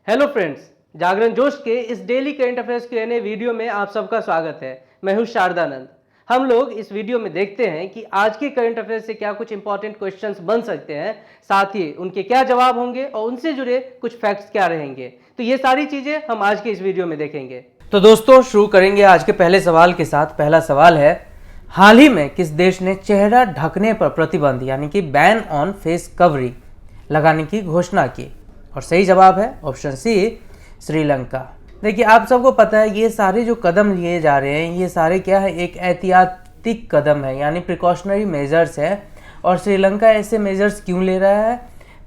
Hello friends, जागरण जोश के इस daily current affairs Q&A video में आप सबका स्वागत है। मैं हूं शारदानंद। हम लोग इस वीडियो में देखते हैं कि आज के करंट अफेयर्स से क्या कुछ इंपॉर्टेंट क्वेश्चंस बन सकते हैं, साथ ही उनके क्या जवाब होंगे और उनसे जुड़े कुछ फैक्ट्स क्या रहेंगे। तो ये सारी चीजें हम आज के इस वीडियो में देखेंगे। तो दोस्तों, शुरू करेंगे आज के पहले सवाल के साथ। पहला सवाल है, हाल ही में किस देश ने चेहरा ढकने पर प्रतिबंध यानी कि बैन ऑन फेस कवरिंग लगाने की घोषणा की? और सही जवाब है ऑप्शन सी, श्रीलंका। देखिए, आप सबको पता है ये सारे जो कदम लिए जा रहे हैं ये सारे क्या है, एक एहतियाती कदम है यानी प्रिकॉशनरी मेजर्स है। और श्रीलंका ऐसे मेजर्स क्यों ले रहा है?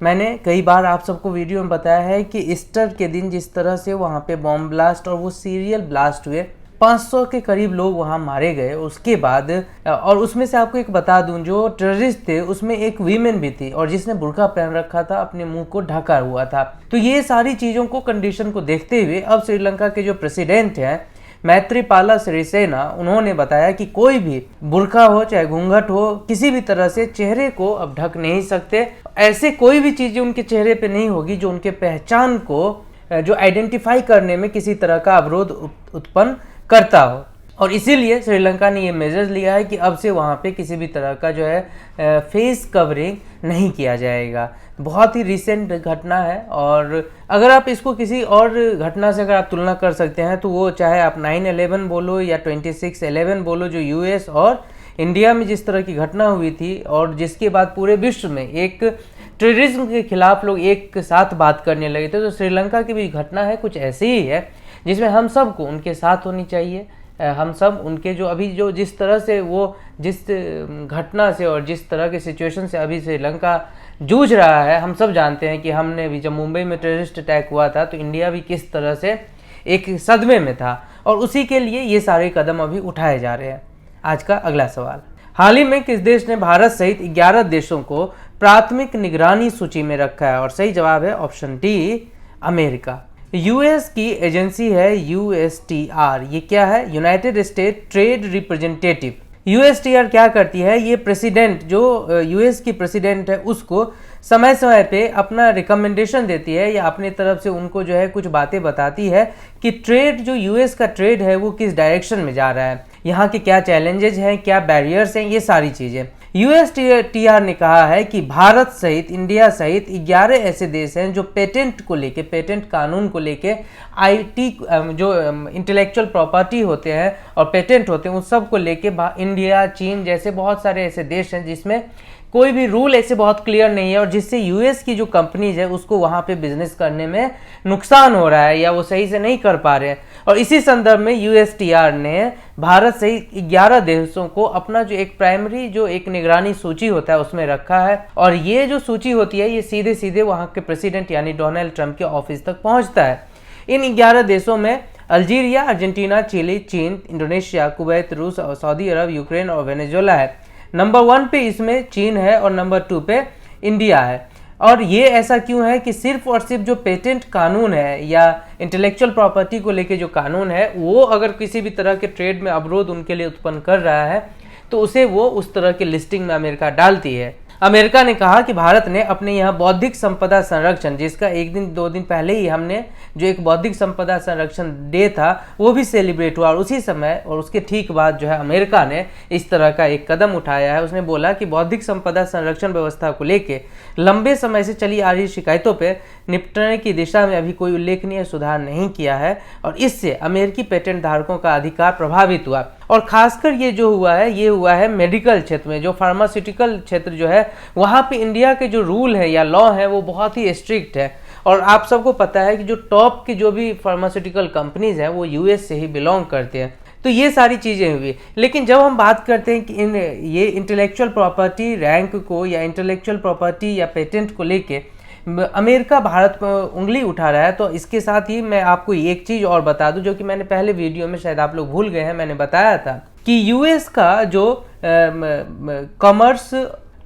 मैंने कई बार आप सबको वीडियो में बताया है कि ईस्टर के दिन जिस तरह से वहाँ पे बॉम्ब ब्लास्ट और वो सीरियल ब्लास्ट हुए, 500 के करीब लोग वहाँ मारे गए। उसके बाद और उसमें से आपको एक बता दूं, जो टेररिस्ट थे उसमें एक वीमेन भी थी और जिसने बुर्का पहन रखा था, अपने मुंह को ढका हुआ था। तो ये सारी चीज़ों को, कंडीशन को देखते हुए अब श्रीलंका के जो प्रेसिडेंट हैं मैत्रीपाला सिरिसेना, उन्होंने बताया कि कोई भी बुर्का हो चाहे घूंघट हो, किसी भी तरह से चेहरे को अब ढक नहीं सकते। ऐसे कोई भी चीज़ें उनके चेहरे पे नहीं होगी जो उनके पहचान को जो आइडेंटिफाई करने में किसी तरह का अवरोध उत्पन्न करता हो। और इसीलिए श्रीलंका ने ये मेजर्स लिया है कि अब से वहाँ पे किसी भी तरह का जो है फेस कवरिंग नहीं किया जाएगा। बहुत ही रिसेंट घटना है और अगर आप इसको किसी और घटना से अगर आप तुलना कर सकते हैं तो वो चाहे आप 9/11 बोलो या 26/11 बोलो, जो यूएस और इंडिया में जिस तरह की घटना हुई थी और जिसके बाद पूरे विश्व में एक टेररिज्म के खिलाफ लोग एक साथ बात करने लगे थे, तो श्रीलंका की भी घटना है कुछ ऐसी ही है जिसमें हम सब को उनके साथ होनी चाहिए। हम सब उनके जो अभी जो जिस तरह से वो जिस घटना से और जिस तरह के सिचुएशन से अभी श्रीलंका जूझ रहा है, हम सब जानते हैं कि हमने भी जब मुंबई में टेररिस्ट अटैक हुआ था तो इंडिया भी किस तरह से एक सदमे में था, और उसी के लिए ये सारे कदम अभी उठाए जा रहे हैं। आज का अगला सवाल, हाल ही में किस देश ने भारत सहित 11 देशों को प्राथमिक निगरानी सूची में रखा है? और सही जवाब है ऑप्शन डी, अमेरिका। यूएस की एजेंसी है यूएसटीआर। ये क्या है? United State trade representative. USTR क्या करती है? ये प्रेसिडेंट, जो यूएस की प्रेसिडेंट है, उसको समय समय पे अपना रिकमेंडेशन देती है या अपने तरफ से उनको जो है कुछ बातें बताती है कि ट्रेड, जो यूएस का ट्रेड है वो किस डायरेक्शन में जा रहा है, यहाँ के क्या चैलेंजेस हैं, क्या बैरियर्स हैं, ये सारी चीज़ें। यूएसटीआर ने कहा है कि भारत सहित, इंडिया सहित 11 ऐसे देश हैं जो पेटेंट को लेके, पेटेंट कानून को लेके, आईटी जो इंटेलेक्चुअल प्रॉपर्टी होते हैं और पेटेंट होते हैं उन सब को लेके इंडिया, चीन जैसे बहुत सारे ऐसे देश हैं जिसमें कोई भी रूल ऐसे बहुत क्लियर नहीं है और जिससे यूएस की जो कंपनीज है उसको वहाँ पे बिजनेस करने में नुकसान हो रहा है या वो सही से नहीं कर पा रहे हैं। और इसी संदर्भ में यूएसटीआर ने भारत सहित 11 देशों को अपना जो एक प्राइमरी जो एक निगरानी सूची होता है उसमें रखा है। और ये जो सूची होती है ये सीधे सीधे वहाँ के प्रेसिडेंट यानी डोनाल्ड ट्रंप के ऑफिस तक पहुँचता है। इन 11 देशों में अल्जीरिया, अर्जेंटीना, चिली, चीन, इंडोनेशिया, कुवैत, रूस और सऊदी अरब, यूक्रेन और वेनेजुएला है। नंबर 1 पे इसमें चीन है और नंबर 2 पे इंडिया है। और ये ऐसा क्यों है कि सिर्फ और सिर्फ जो पेटेंट कानून है या इंटेलेक्चुअल प्रॉपर्टी को लेके जो कानून है वो अगर किसी भी तरह के ट्रेड में अवरोध उनके लिए उत्पन्न कर रहा है तो उसे वो उस तरह की लिस्टिंग में अमेरिका डालती है। अमेरिका ने कहा कि भारत ने अपने यहाँ बौद्धिक संपदा संरक्षण, जिसका 1-2 दिन पहले ही हमने जो एक बौद्धिक संपदा संरक्षण डे था वो भी सेलिब्रेट हुआ, और उसी समय और उसके ठीक बाद जो है अमेरिका ने इस तरह का एक कदम उठाया है। उसने बोला कि बौद्धिक संपदा संरक्षण व्यवस्था को लेके लंबे समय से चली आ रही शिकायतों पर निपटने की दिशा में अभी कोई उल्लेखनीय सुधार नहीं किया है और इससे अमेरिकी पेटेंट धारकों का अधिकार प्रभावित हुआ। और खासकर ये जो हुआ है ये हुआ है मेडिकल क्षेत्र में, जो फार्मास्यूटिकल क्षेत्र जो है वहाँ पे इंडिया के जो रूल है या लॉ है वो बहुत ही स्ट्रिक्ट है। और आप सबको पता है कि जो टॉप की जो भी फार्मास्यूटिकल कंपनीज हैं वो यूएस से ही बिलोंग करते हैं। तो ये सारी चीज़ें हुई। लेकिन जब हम बात करते हैं कि ये इंटेलेक्चुअल प्रॉपर्टी रैंक को या इंटेलेक्चुअल प्रॉपर्टी या पेटेंट को लेके अमेरिका भारत पर उंगली उठा रहा है, तो इसके साथ ही मैं आपको एक चीज़ और बता दूं जो कि मैंने पहले वीडियो में शायद आप लोग भूल गए हैं। मैंने बताया था कि यूएस का जो कॉमर्स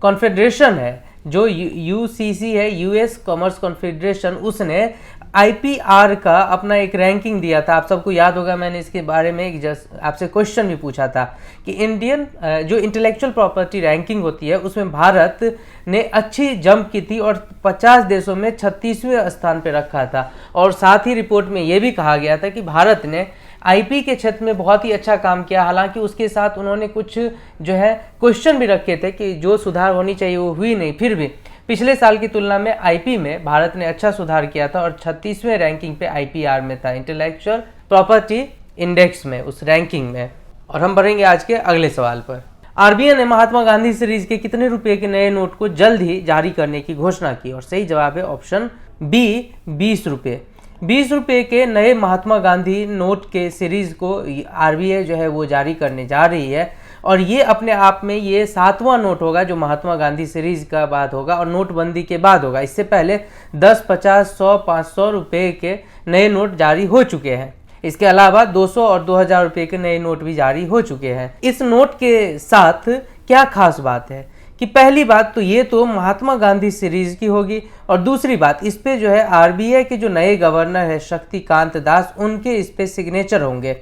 कॉन्फेडरेशन है जो यूसीसी है, यूएस कॉमर्स कॉन्फेडरेशन, उसने आईपीआर का अपना एक रैंकिंग दिया था। आप सबको याद होगा, मैंने इसके बारे में एक आपसे क्वेश्चन भी पूछा था कि इंडियन जो इंटेलेक्चुअल प्रॉपर्टी रैंकिंग होती है उसमें भारत ने अच्छी जंप की थी और 50 देशों में 36वें स्थान पर रखा था। और साथ ही रिपोर्ट में यह भी कहा गया था कि भारत ने आईपी के क्षेत्र में बहुत ही अच्छा काम किया। हालांकि उसके साथ उन्होंने कुछ जो है क्वेश्चन भी रखे थे कि जो सुधार होनी चाहिए वो हुई नहीं। फिर भी पिछले साल की तुलना में आईपी में भारत ने अच्छा सुधार किया था और 36वें रैंकिंग पे आईपीआर में था, इंटेलेक्चुअल प्रॉपर्टी इंडेक्स में, उस रैंकिंग में। और हम बढ़ेंगे आज के अगले सवाल पर। आरबीआई ने महात्मा गांधी सीरीज के कितने रुपए के नए नोट को जल्द ही जारी करने की घोषणा की? और सही जवाब है ऑप्शन बी, 20 रुपये। 20 रुपये के नए महात्मा गांधी नोट के सीरीज को आरबीआई जो है वो जारी करने जा रही है और ये अपने आप में ये 7वां नोट होगा जो महात्मा गांधी सीरीज का बाद होगा और नोटबंदी के बाद होगा। इससे पहले 10, 50, 100, 500 रुपये के नए नोट जारी हो चुके हैं। इसके अलावा 200 और 2000 रुपये के नए नोट भी जारी हो चुके हैं। इस नोट के साथ क्या खास बात है कि पहली बात तो ये तो महात्मा गांधी सीरीज की होगी और दूसरी बात इस पे जो है आरबीआई के जो नए गवर्नर है शक्तिकांत दास, उनके इस पे सिग्नेचर होंगे।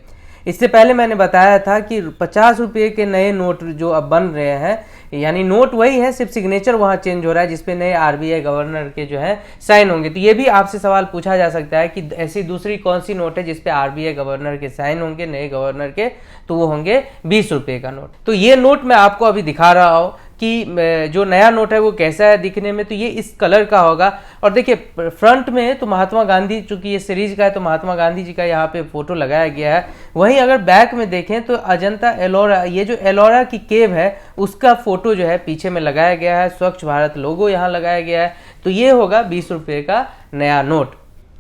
इससे पहले मैंने बताया था कि 50 रुपये के नए नोट जो अब बन रहे हैं, यानी नोट वही है, सिर्फ सिग्नेचर वहाँ चेंज हो रहा है जिसपे नए आरबीआई गवर्नर के जो है साइन होंगे। तो ये भी आपसे सवाल पूछा जा सकता है कि ऐसी दूसरी कौन सी नोट है जिसपे आरबीआई गवर्नर के साइन होंगे, नए गवर्नर के? तो वो होंगे 20 रुपये का नोट। तो ये नोट मैं आपको अभी दिखा रहा हूँ कि जो नया नोट है वो कैसा है दिखने में। तो ये इस कलर का होगा और देखिए फ्रंट में तो महात्मा गांधी, चूंकि ये सीरीज का है तो महात्मा गांधी जी का यहाँ पे फोटो लगाया गया है। वहीं अगर बैक में देखें तो अजंता एलोरा, ये जो एलोरा की केव है उसका फोटो जो है पीछे में लगाया गया है। स्वच्छ भारत लोगो यहाँ लगाया गया है। तो ये होगा 20 रुपये का नया नोट।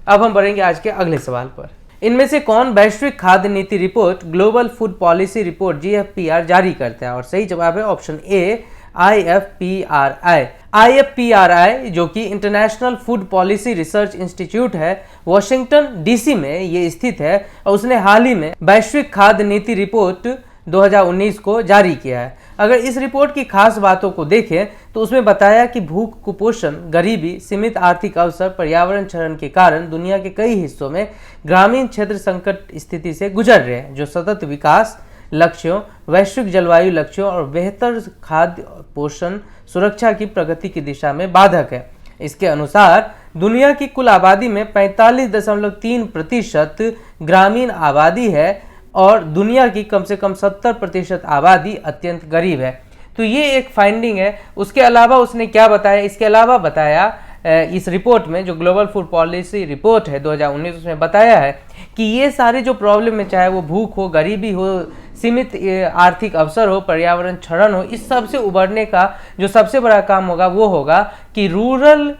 अब हम बढ़ेंगे आज के अगले सवाल पर। इनमें से कौन वैश्विक खाद्य नीति report, global food policy report GFPR जारी करता है? और सही जवाब है ऑप्शन ए, IFPRI। IFPRI जो कि international food policy research institute है, वॉशिंगटन डीसी में ये स्थित है और उसने हाल ही में वैश्विक खाद्य नीति रिपोर्ट 2019 को जारी किया है। अगर इस रिपोर्ट की खास बातों को देखें तो उसमें बताया कि भूख, कुपोषण, गरीबी, सीमित आर्थिक अवसर, पर्यावरण क्षरण के कारण दुनिया के कई हिस्सों में ग्रामीण क्षेत्र संकट स्थिति से गुजर रहे हैं, जो सतत विकास लक्ष्यों, वैश्विक जलवायु लक्ष्यों और बेहतर खाद्य पोषण सुरक्षा की प्रगति की दिशा में बाधक है। इसके अनुसार दुनिया की कुल आबादी में 45.3% ग्रामीण आबादी है और दुनिया की कम से कम 70% आबादी अत्यंत गरीब है। तो ये एक फाइंडिंग है। उसके अलावा उसने क्या बताया? इसके अलावा बताया इस रिपोर्ट में, जो ग्लोबल फूड पॉलिसी रिपोर्ट है 2019, उसमें बताया है कि ये सारे जो प्रॉब्लम है, चाहे वो भूख हो, गरीबी हो, सीमित आर्थिक अवसर हो, पर्यावरण क्षरण हो, इस सब से उबरने का जो सबसे बड़ा काम होगा वो होगा कि रूरल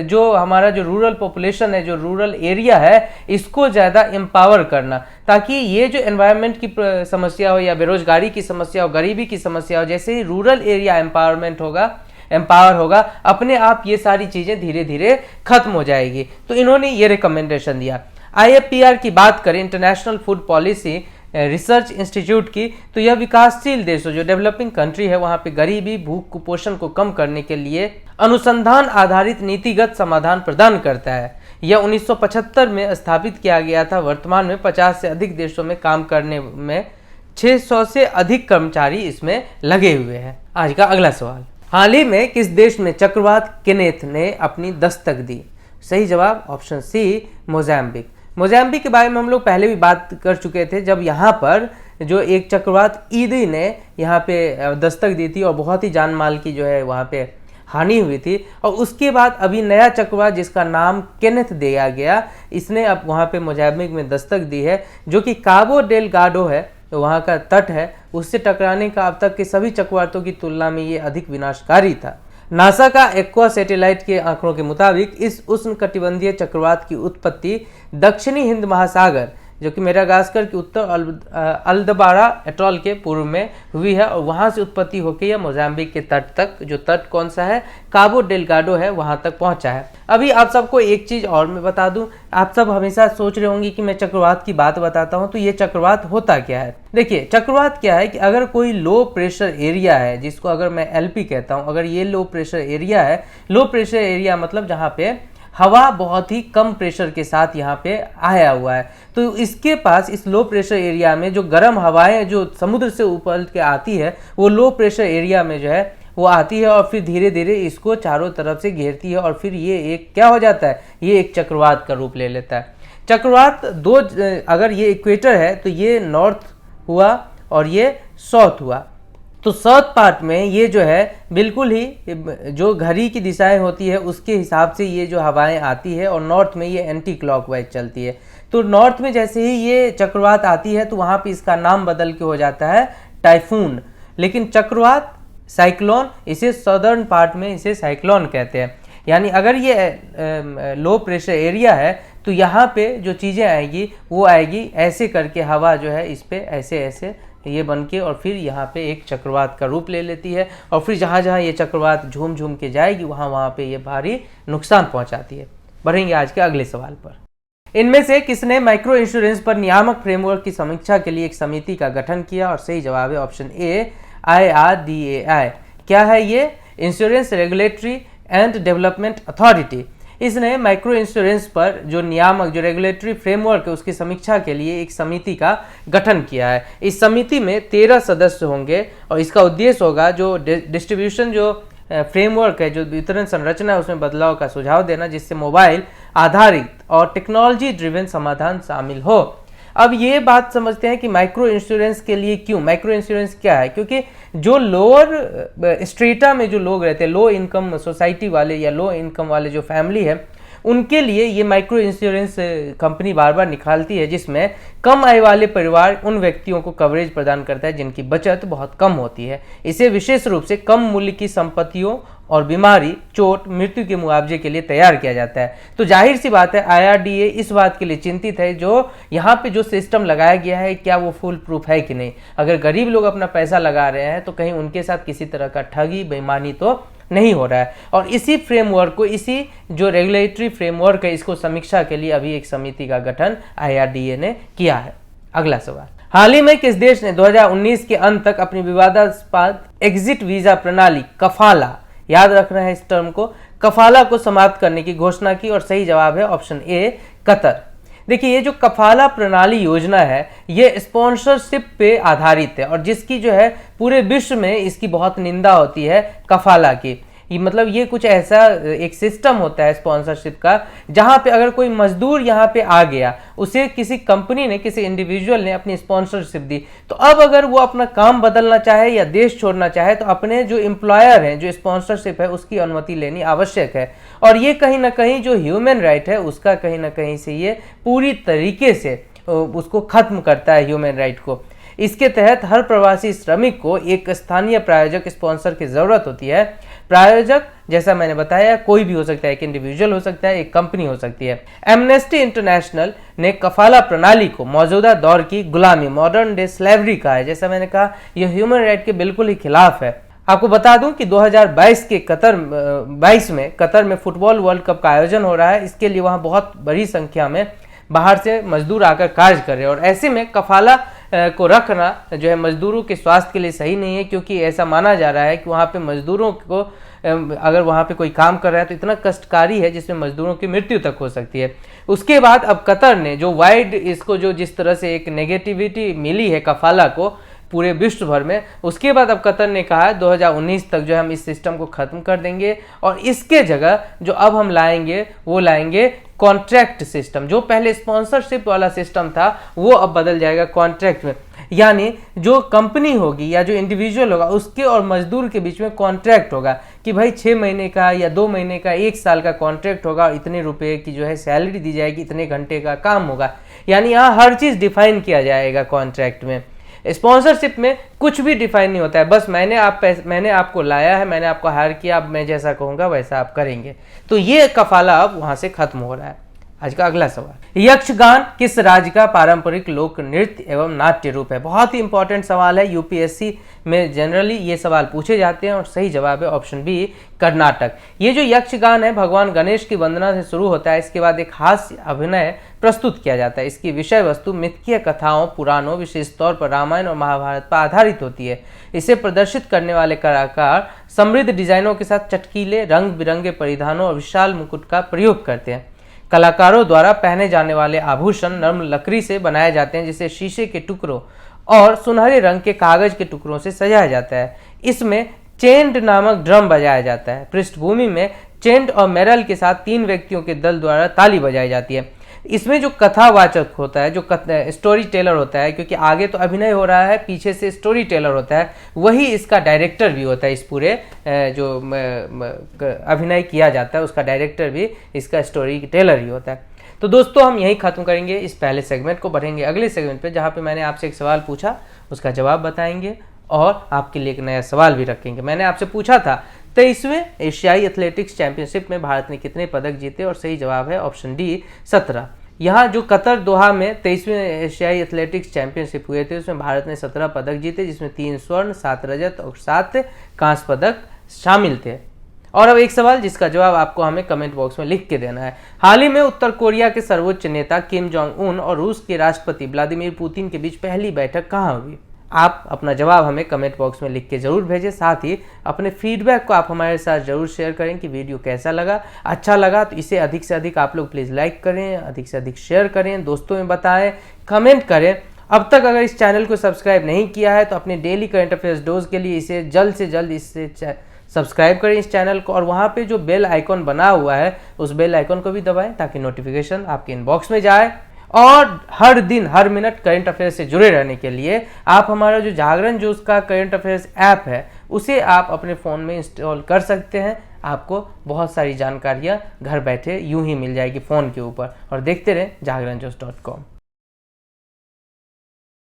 जो हमारा जो रूरल पॉपुलेशन है, जो रूरल एरिया है, इसको ज़्यादा एम्पावर करना, ताकि ये जो एनवायरनमेंट की समस्या हो या बेरोजगारी की समस्या हो, गरीबी की समस्या हो, जैसे ही रूरल एरिया एम्पावर होगा अपने आप ये सारी चीज़ें धीरे धीरे खत्म हो जाएगी। तो इन्होंने ये रिकमेंडेशन दिया। IFPR की बात करें, international food policy research institute की, तो यह विकासशील देशों, जो डेवलपिंग कंट्री है, वहाँ पे गरीबी, भूख, कुपोषण को कम करने के लिए अनुसंधान आधारित नीतिगत समाधान प्रदान करता है। यह 1975 में स्थापित किया गया था। वर्तमान में 50 से अधिक देशों में काम करने में 600 से अधिक कर्मचारी इसमें लगे हुए हैं। आज का अगला सवाल, हाल ही में किस देश में चक्रवात केनेथ ने अपनी दस्तक दी? सही जवाब ऑप्शन सी, मोजाम्बिक। मोजाम्बिक के बारे में हम लोग पहले भी बात कर चुके थे, जब यहाँ पर जो एक चक्रवात ईदी ने यहाँ पे दस्तक दी थी और बहुत ही जान माल की जो है वहाँ पे हानि हुई थी। और उसके बाद अभी नया चक्रवात जिसका नाम केनेथ दिया गया, इसने अब वहाँ पे मोजाम्बिक में दस्तक दी है, जो कि काबो डेलगाडो है, तो वहाँ का तट है, उससे टकराने का अब तक के सभी चक्रवातों की तुलना में ये अधिक विनाशकारी था। नासा का एक्वा सैटेलाइट के आंकड़ों के मुताबिक इस उष्णकटिबंधीय चक्रवात की उत्पत्ति दक्षिणी हिंद महासागर जो कि मेडागास्कर के उत्तर अल्दबारा एटॉल के पूर्व में हुई है और वहाँ से उत्पत्ति होकर यह मोजाम्बिक के तट तक, जो तट कौन सा है, काबो डेलगाडो है, वहाँ तक पहुँचा है। अभी आप सबको एक चीज़ और मैं बता दूं, आप सब हमेशा सोच रहे होंगे कि मैं चक्रवात की बात बताता हूं, तो ये चक्रवात होता क्या है। देखिए चक्रवात क्या है कि अगर कोई लो प्रेशर एरिया है, जिसको अगर मैं एलपी कहता हूं, अगर ये लो प्रेशर एरिया है, लो प्रेशर एरिया मतलब जहाँ पे हवा बहुत ही कम प्रेशर के साथ यहाँ पे आया हुआ है, तो इसके पास इस लो प्रेशर एरिया में जो गर्म हवाएं जो समुद्र से ऊपर के आती है, वो लो प्रेशर एरिया में जो है वो आती है और फिर धीरे धीरे इसको चारों तरफ से घेरती है और फिर ये एक क्या हो जाता है, ये एक चक्रवात का रूप ले लेता है। चक्रवात दो, अगर ये इक्वेटर है तो ये नॉर्थ हुआ और ये साउथ हुआ। तो साउथ पार्ट में ये जो है बिल्कुल ही जो घड़ी की दिशाएं होती है उसके हिसाब से ये जो हवाएं आती है और नॉर्थ में ये एंटी क्लॉकवाइज चलती है। तो नॉर्थ में जैसे ही ये चक्रवात आती है तो वहाँ पे इसका नाम बदल के हो जाता है टाइफून, लेकिन चक्रवात साइक्लोन, इसे सदर्न पार्ट में इसे साइक्लोन कहते हैं। यानी अगर ये लो प्रेशर एरिया है तो यहाँ पे जो चीज़ें आएगी वो आएगी ऐसे करके, हवा जो है इस पे ऐसे ऐसे ये बन के और फिर यहाँ पे एक चक्रवात का रूप ले लेती है और फिर जहाँ जहाँ ये चक्रवात झूम झूम के जाएगी वहाँ वहाँ पे ये भारी नुकसान पहुँचाती है। बढ़ेंगे आज के अगले सवाल पर। इनमें से किसने माइक्रो इंश्योरेंस पर नियामक फ्रेमवर्क की समीक्षा के लिए एक समिति का गठन किया? और सही जवाब है ऑप्शन ए, IRDAI। क्या है ये? Insurance regulatory and development authority. इसने माइक्रो इंश्योरेंस पर जो नियामक, जो रेगुलेटरी फ्रेमवर्क है उसकी समीक्षा के लिए एक समिति का गठन किया है। इस समिति में 13 सदस्य होंगे और इसका उद्देश्य होगा जो डिस्ट्रीब्यूशन जो फ्रेमवर्क है, जो वितरण संरचना है उसमें बदलाव का सुझाव देना, जिससे मोबाइल आधारित और टेक्नोलॉजी ड्रिवन समाधान शामिल हो। अब ये बात समझते हैं कि माइक्रो इंश्योरेंस के लिए क्यों, माइक्रो इंश्योरेंस क्या है? क्योंकि जो लोअर स्ट्रेटा में जो लोग रहते हैं, लो इनकम सोसाइटी वाले या लो इनकम वाले जो फैमिली है, उनके लिए ये माइक्रो इंश्योरेंस कंपनी बार बार निकालती है, जिसमें कम आय वाले परिवार उन व्यक्तियों को कवरेज प्रदान करता है जिनकी बचत बहुत कम होती है। इसे विशेष रूप से कम मूल्य की संपत्तियों और बीमारी, चोट, मृत्यु के मुआवजे के लिए तैयार किया जाता है। तो जाहिर सी बात है IRDA इस बात के लिए चिंतित है जो यहाँ पे जो सिस्टम लगाया गया है क्या वो फुल प्रूफ है कि नहीं। अगर गरीब लोग अपना पैसा लगा रहे हैं तो कहीं उनके साथ किसी तरह का ठगी, बेईमानी तो नहीं हो रहा है। और इसी फ्रेमवर्क को, इसी जो रेगुलेटरी फ्रेमवर्क है, इसको समीक्षा के लिए अभी एक समिति का गठन IRDA ने किया है। अगला सवाल, हाल ही में किस देश ने 2019 के अंत तक अपनी विवादास्पद एग्जिट वीजा प्रणाली कफाला, याद रखना है इस टर्म को, कफाला को समाप्त करने की घोषणा की? और सही जवाब है ऑप्शन ए, कतर। देखिए ये जो कफाला प्रणाली योजना है ये स्पॉन्सरशिप पे आधारित है और जिसकी जो है पूरे विश्व में इसकी बहुत निंदा होती है कफाला की। मतलब ये कुछ ऐसा एक सिस्टम होता है स्पॉन्सरशिप का, जहाँ पे अगर कोई मजदूर यहाँ पे आ गया, उसे किसी कंपनी ने, किसी इंडिविजुअल ने अपनी स्पॉन्सरशिप दी, तो अब अगर वो अपना काम बदलना चाहे या देश छोड़ना चाहे तो अपने जो एम्प्लॉयर हैं, जो स्पॉन्सरशिप है, उसकी अनुमति लेनी आवश्यक है। और ये कहीं ना कहीं जो ह्यूमन राइट है उसका कहीं ना कहीं से ये पूरी तरीके से उसको खत्म करता है, ह्यूमन राइट को। इसके तहत हर प्रवासी श्रमिक को एक स्थानीय प्रायोजक स्पॉन्सर की जरूरत होती है। प्रायोजक जैसा मैंने बताया कोई भी हो सकता है, एक इंडिविजुअल हो सकता है, एक कंपनी हो सकती है। एमनेस्टी इंटरनेशनल ने कफाला प्रणाली को मौजूदा दौर की गुलामी, मॉडर्न डे स्लेवरी कहा है। जैसा मैंने कहा यह ह्यूमन राइट के बिल्कुल ही खिलाफ है। आपको बता दूं कि 2022 के कतर में फुटबॉल वर्ल्ड कप का आयोजन हो रहा है। इसके लिए वहां बहुत बड़ी संख्या में बाहर से मजदूर आकर कार्य कर रहे हैं और ऐसे में कफाला को रखना जो है मजदूरों के स्वास्थ्य के लिए सही नहीं है, क्योंकि ऐसा माना जा रहा है कि वहाँ पे मजदूरों को अगर वहाँ पे कोई काम कर रहा है तो इतना कष्टकारी है जिसमें मजदूरों की मृत्यु तक हो सकती है। उसके बाद अब कतर ने जो वाइड इसको जो जिस तरह से एक नेगेटिविटी मिली है कफाला को पूरे विश्व भर में, उसके बाद अब कतर ने कहा 2019 तक जो है हम इस सिस्टम को खत्म कर देंगे और इसके जगह जो अब हम लाएंगे वो लाएंगे कॉन्ट्रैक्ट सिस्टम। जो पहले स्पॉन्सरशिप वाला सिस्टम था वो अब बदल जाएगा कॉन्ट्रैक्ट में, यानी जो कंपनी होगी या जो इंडिविजुअल होगा उसके और मजदूर के बीच में कॉन्ट्रैक्ट होगा कि भाई 6 महीने का या 2 महीने का 1 साल का कॉन्ट्रैक्ट होगा और इतने रुपए की जो है सैलरी दी जाएगी, इतने घंटे का काम होगा। यानी यहाँ हर चीज़ डिफाइन किया जाएगा कॉन्ट्रैक्ट में। स्पॉन्सरशिप में कुछ भी डिफाइन नहीं होता है, बस मैंने आपको लाया है, मैंने आपको हायर किया, अब मैं जैसा कहूँगा वैसा आप करेंगे। तो ये कफाला अब वहाँ से खत्म हो रहा है। आज का अगला सवाल, यक्षगान किस राज्य का पारंपरिक लोक नृत्य एवं नाट्य रूप है? बहुत ही इंपॉर्टेंट सवाल है, यूपीएससी में जनरली ये सवाल पूछे जाते हैं और सही जवाब है ऑप्शन बी, कर्नाटक। ये जो यक्षगान है भगवान गणेश की वंदना से शुरू होता है, इसके बाद एक हास्य अभिनय प्रस्तुत किया जाता है। इसकी विषय वस्तु मिथकीय कथाओं, पुराणों, विशेष तौर पर रामायण और महाभारत पर आधारित होती है। इसे प्रदर्शित करने वाले कलाकार समृद्ध डिजाइनों के साथ चटकीले रंग बिरंगे परिधानों और विशाल मुकुट का प्रयोग करते हैं। कलाकारों द्वारा पहने जाने वाले आभूषण नर्म लकड़ी से बनाए जाते हैं, जिसे शीशे के टुकड़ों और सुनहरे रंग के कागज के टुकड़ों से सजाया जाता है। इसमें चेंड नामक ड्रम बजाया जाता है। पृष्ठभूमि में चेंड और मेरल के साथ 3 व्यक्तियों के दल द्वारा ताली बजाई जाती है। इसमें जो कथावाचक होता है, जो स्टोरी टेलर होता है, क्योंकि आगे तो अभिनय हो रहा है, पीछे से स्टोरी टेलर होता है, वही इसका डायरेक्टर भी होता है। इस पूरे जो अभिनय किया जाता है उसका डायरेक्टर भी इसका स्टोरी टेलर ही होता है। तो दोस्तों हम यही खत्म करेंगे इस पहले सेगमेंट को, बढ़ेंगे अगले सेगमेंट पे, जहाँ पे मैंने आपसे एक सवाल पूछा उसका जवाब बताएंगे और आपके लिए एक नया सवाल भी रखेंगे। मैंने आपसे पूछा था 23वें एशियाई एथलेटिक्स चैंपियनशिप में भारत ने कितने पदक जीते, और सही जवाब है ऑप्शन डी, 17। यहाँ जो कतर दोहा में 23वें एशियाई एथलेटिक्स चैंपियनशिप हुए थे उसमें भारत ने 17 पदक जीते, जिसमें 3 स्वर्ण, 7 रजत और 7 कांस्य पदक शामिल थे। और अब एक सवाल जिसका जवाब आपको हमें कमेंट बॉक्स में लिख के देना है। हाल ही में उत्तर कोरिया के सर्वोच्च नेता किम जोंग उन और रूस के राष्ट्रपति व्लादिमीर पुतिन के बीच पहली बैठक कहाँ हुई? आप अपना जवाब हमें कमेंट बॉक्स में लिख के जरूर भेजें। साथ ही अपने फीडबैक को आप हमारे साथ जरूर शेयर करें कि वीडियो कैसा लगा। अच्छा लगा तो इसे अधिक से अधिक आप लोग प्लीज़ लाइक करें, अधिक से अधिक शेयर करें, दोस्तों में बताएं, कमेंट करें। अब तक अगर इस चैनल को सब्सक्राइब नहीं किया है तो अपने डेली करंट अफेयर्स डोज के लिए इसे जल्द से जल्द सब्सक्राइब करें इस चैनल को, और वहाँ पे जो बेल आइकॉन बना हुआ है उस बेल आइकॉन को भी दबाएं ताकि नोटिफिकेशन आपके इनबॉक्स में जाए। और हर दिन हर मिनट करंट अफेयर्स से जुड़े रहने के लिए आप हमारा जो जागरण जोश का करंट अफेयर्स ऐप है उसे आप अपने फ़ोन में इंस्टॉल कर सकते हैं। आपको बहुत सारी जानकारियाँ घर बैठे यूं ही मिल जाएगी फ़ोन के ऊपर, और देखते रहें जागरणजोश.com।